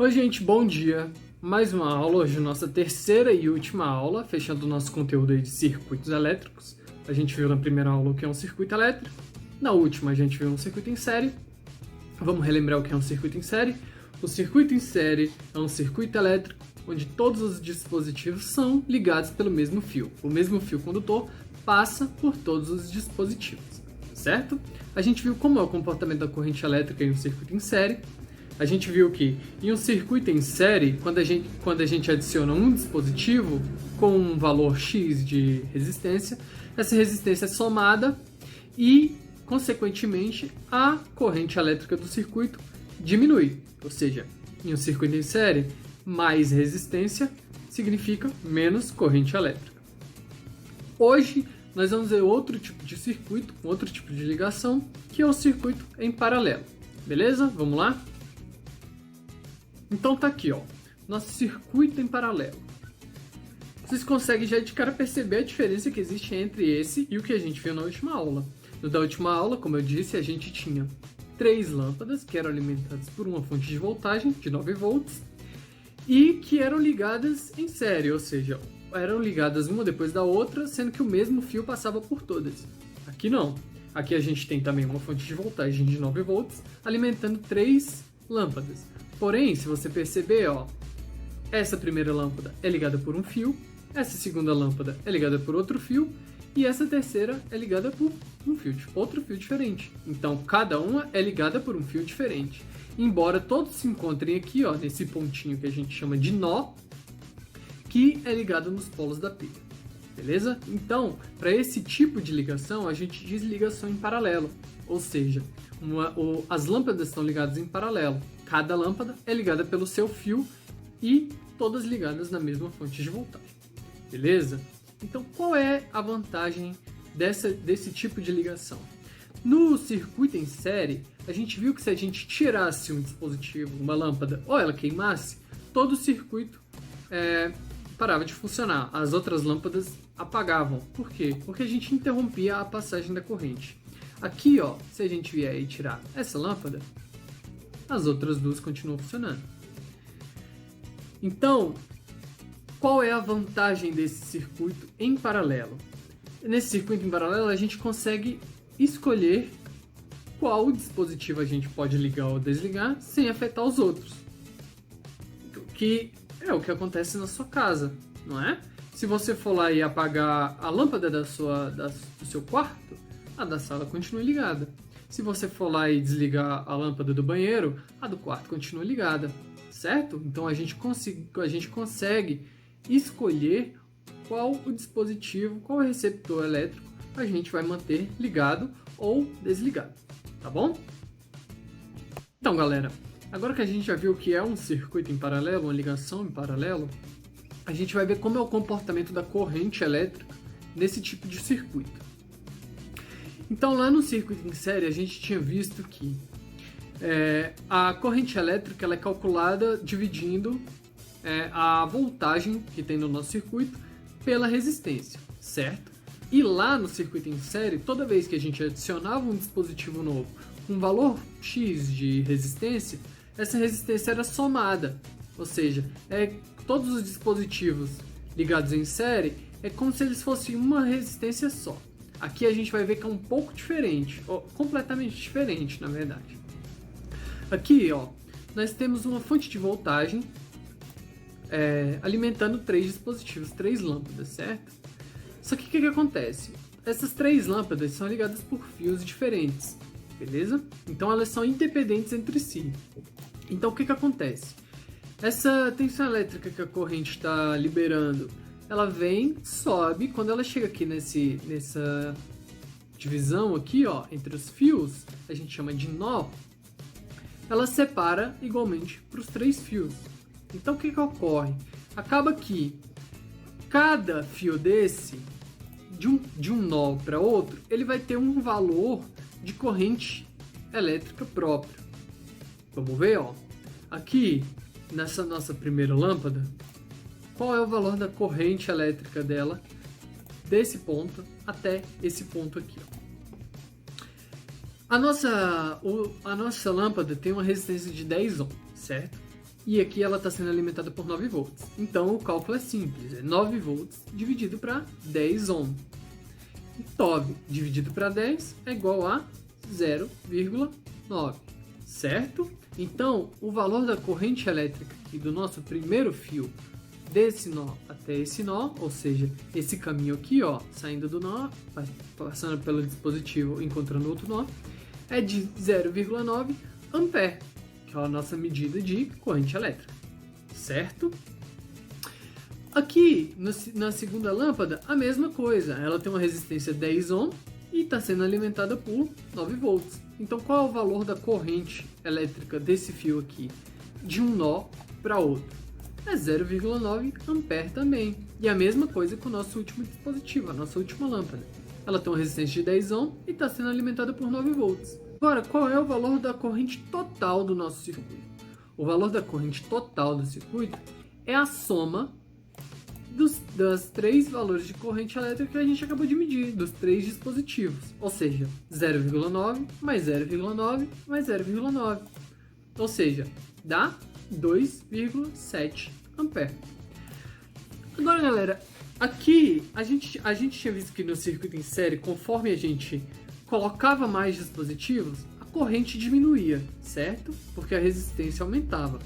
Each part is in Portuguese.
Oi, gente, bom dia. Mais uma aula, hoje nossa terceira e última aula, fechando o nosso conteúdo aí de circuitos elétricos. A gente viu na primeira aula o que é um circuito elétrico, na última a gente viu um circuito em série. Vamos relembrar o que é um circuito em série. O circuito em série é um circuito elétrico onde todos os dispositivos são ligados pelo mesmo fio. O mesmo fio condutor passa por todos os dispositivos, certo? A gente viu como é o comportamento da corrente elétrica em um circuito em série. A gente viu que em um circuito em série, quando a gente adiciona um dispositivo com um valor X de resistência, essa resistência é somada e, consequentemente, a corrente elétrica do circuito diminui. Ou seja, em um circuito em série, mais resistência significa menos corrente elétrica. Hoje, nós vamos ver outro tipo de circuito, outro tipo de ligação, que é o circuito em paralelo. Beleza? Vamos lá? Então tá aqui, ó, nosso circuito em paralelo. Vocês conseguem já de cara perceber a diferença que existe entre esse e o que a gente viu na última aula. No da última aula, como eu disse, a gente tinha 3 lâmpadas que eram alimentadas por uma fonte de voltagem de 9 volts e que eram ligadas em série, ou seja, eram ligadas uma depois da outra, sendo que o mesmo fio passava por todas. Aqui não. Aqui a gente tem também uma fonte de voltagem de 9 volts alimentando 3 lâmpadas. Porém, se você perceber, ó, essa primeira lâmpada é ligada por um fio, essa segunda lâmpada é ligada por outro fio e essa terceira é ligada por outro fio diferente. Então, cada uma é ligada por um fio diferente. Embora todos se encontrem aqui, ó, nesse pontinho que a gente chama de nó, que é ligado nos polos da pilha. Beleza? Então, para esse tipo de ligação, a gente diz ligação em paralelo. Ou seja, as lâmpadas estão ligadas em paralelo. Cada lâmpada é ligada pelo seu fio e todas ligadas na mesma fonte de voltagem. Beleza? Então, qual é a vantagem desse tipo de ligação? No circuito em série, a gente viu que se a gente tirasse um dispositivo, uma lâmpada, ou ela queimasse, todo o circuito parava de funcionar. As outras lâmpadas apagavam. Por quê? Porque a gente interrompia a passagem da corrente. Aqui, ó, se a gente vier e tirar essa lâmpada, as outras duas continuam funcionando. Então, qual é a vantagem desse circuito em paralelo? Nesse circuito em paralelo, a gente consegue escolher qual dispositivo a gente pode ligar ou desligar sem afetar os outros. Que é o que acontece na sua casa, não é? Se você for lá e apagar a lâmpada do seu quarto, a da sala continua ligada. Se você for lá e desligar a lâmpada do banheiro, a do quarto continua ligada, certo? Então a gente consegue escolher qual o dispositivo, qual o receptor elétrico a gente vai manter ligado ou desligado, tá bom? Então, galera, agora que a gente já viu o que é um circuito em paralelo, uma ligação em paralelo, a gente vai ver como é o comportamento da corrente elétrica nesse tipo de circuito. Então, lá no circuito em série, a gente tinha visto que a corrente elétrica ela é calculada dividindo a voltagem que tem no nosso circuito pela resistência, certo? E lá no circuito em série, toda vez que a gente adicionava um dispositivo novo com valor X de resistência, essa resistência era somada, ou seja, todos os dispositivos ligados em série é como se eles fossem uma resistência só. Aqui a gente vai ver que é um pouco diferente, ou completamente diferente, na verdade. Aqui, ó, nós temos uma fonte de voltagem alimentando 3 dispositivos, 3 lâmpadas, certo? Só que o que acontece? Essas 3 lâmpadas são ligadas por fios diferentes, beleza? Então elas são independentes entre si. Então o que acontece? Essa tensão elétrica que a corrente está liberando, ela vem, sobe, quando ela chega aqui nessa divisão aqui, ó, entre os fios, a gente chama de nó, ela separa igualmente para os 3 fios. Então o que ocorre? Acaba que cada fio desse, de um nó para outro, ele vai ter um valor de corrente elétrica próprio. Vamos ver, ó. Aqui, nessa nossa primeira lâmpada, qual é o valor da corrente elétrica dela desse ponto até esse ponto aqui, ó. A nossa lâmpada tem uma resistência de 10 ohms, certo? e aqui ela está sendo alimentada por 9 volts. Então o cálculo é simples, é 9 volts dividido para 10 ohm. 9 dividido para 10 é igual a 0,9, certo? Então o valor da corrente elétrica aqui do nosso primeiro fio, desse nó até esse nó, ou seja, esse caminho aqui, ó, saindo do nó, passando pelo dispositivo, encontrando outro nó, é de 0,9 ampere, que é a nossa medida de corrente elétrica, certo? Aqui, na segunda lâmpada, a mesma coisa, ela tem uma resistência 10 ohm e está sendo alimentada por 9 volts. Então, qual é o valor da corrente elétrica desse fio aqui, de um nó para outro? É 0,9 ampere também. E a mesma coisa com o nosso último dispositivo, a nossa última lâmpada. Ela tem uma resistência de 10 ohm e está sendo alimentada por 9 volts. Agora, qual é o valor da corrente total do nosso circuito? O valor da corrente total do circuito é a soma das 3 valores de corrente elétrica que a gente acabou de medir, dos 3 dispositivos. Ou seja, 0,9 mais 0,9 mais 0,9. Ou seja, dá 2,7 ampere. Agora, galera, aqui a gente tinha visto que no circuito em série, conforme a gente colocava mais dispositivos, a corrente diminuía, certo? Porque a resistência aumentava.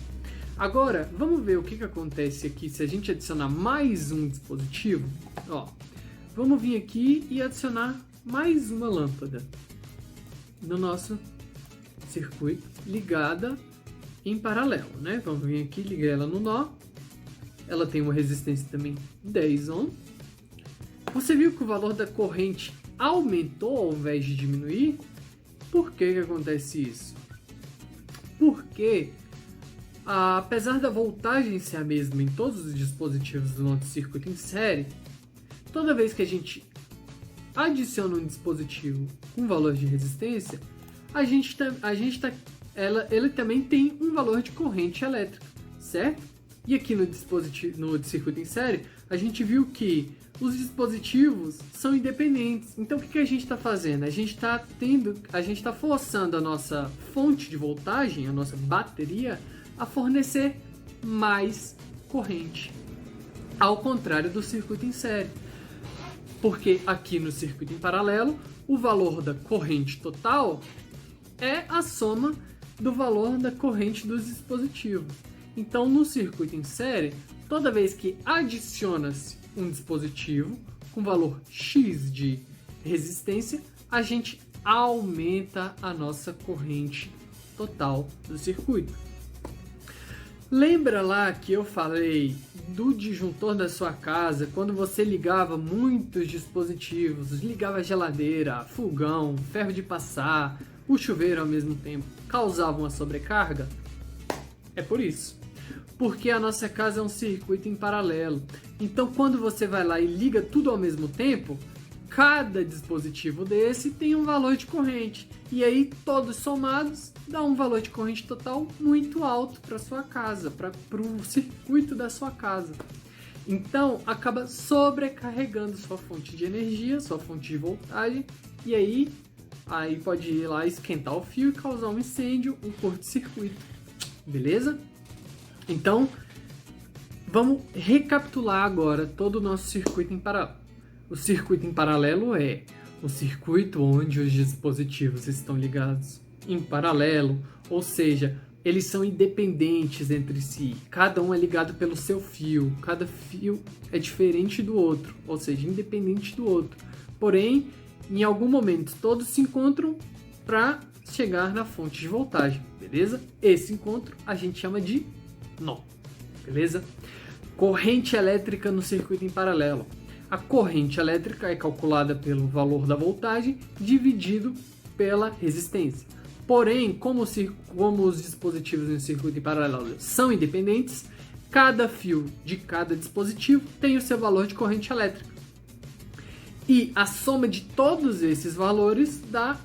Agora, vamos ver o que acontece aqui se a gente adicionar mais um dispositivo. Ó, vamos vir aqui e adicionar mais uma lâmpada no nosso circuito ligada em paralelo, né? Vamos vir aqui, ligar ela no nó. Ela tem uma resistência também 10 ohm. Você viu que o valor da corrente aumentou ao invés de diminuir? Por que acontece isso? Porque, apesar da voltagem ser a mesma em todos os dispositivos do nosso circuito em série, toda vez que a gente adiciona um dispositivo com valor de resistência, ele também tem um valor de corrente elétrica, certo? E aqui no circuito em série, a gente viu que os dispositivos são independentes. Então o que a gente está fazendo? A gente está forçando a nossa fonte de voltagem, a nossa bateria, a fornecer mais corrente, ao contrário do circuito em série. Porque aqui no circuito em paralelo, o valor da corrente total é a soma do valor da corrente dos dispositivos. Então, no circuito em série, toda vez que adiciona-se um dispositivo com valor X de resistência, a gente aumenta a nossa corrente total do circuito. Lembra lá que eu falei do disjuntor da sua casa, quando você ligava muitos dispositivos, ligava a geladeira, fogão, ferro de passar, o chuveiro ao mesmo tempo, causava uma sobrecarga? É por isso. Porque a nossa casa é um circuito em paralelo. Então, quando você vai lá e liga tudo ao mesmo tempo, cada dispositivo desse tem um valor de corrente. E aí, todos somados, dá um valor de corrente total muito alto para sua casa, para o circuito da sua casa. Então, acaba sobrecarregando sua fonte de energia, sua fonte de voltagem, e aí pode ir lá esquentar o fio e causar um incêndio, um curto-circuito. Beleza? Então, vamos recapitular agora todo o nosso circuito em paralelo. O circuito em paralelo é o circuito onde os dispositivos estão ligados em paralelo, ou seja, eles são independentes entre si. Cada um é ligado pelo seu fio, cada fio é diferente do outro, ou seja, independente do outro. Porém, em algum momento, todos se encontram para chegar na fonte de voltagem, beleza? Esse encontro a gente chama de nó, beleza? Corrente elétrica no circuito em paralelo. A corrente elétrica é calculada pelo valor da voltagem dividido pela resistência. Porém, como os dispositivos no circuito em paralelo são independentes, cada fio de cada dispositivo tem o seu valor de corrente elétrica. E a soma de todos esses valores dá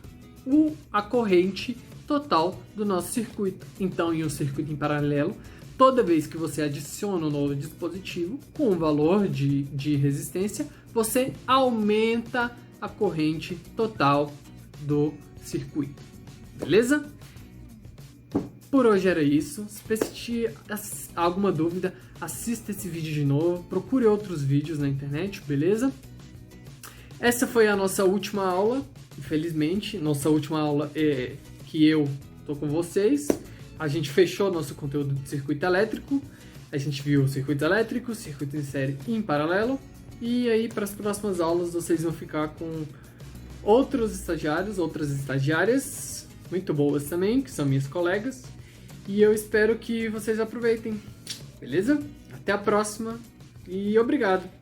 a corrente total do nosso circuito. Então, em um circuito em paralelo, toda vez que você adiciona um novo dispositivo com um valor de resistência, você aumenta a corrente total do circuito. Beleza? por hoje era isso. Se persistir alguma dúvida, assista esse vídeo de novo, procure outros vídeos na internet, beleza? Essa foi a nossa última aula, infelizmente. Nossa última aula é que eu tô com vocês. A gente fechou nosso conteúdo de circuito elétrico. A gente viu circuito elétrico, circuito em série e em paralelo. E aí, para as próximas aulas, vocês vão ficar com outros estagiários, outras estagiárias, muito boas também, que são minhas colegas. E eu espero que vocês aproveitem, beleza? Até a próxima e obrigado!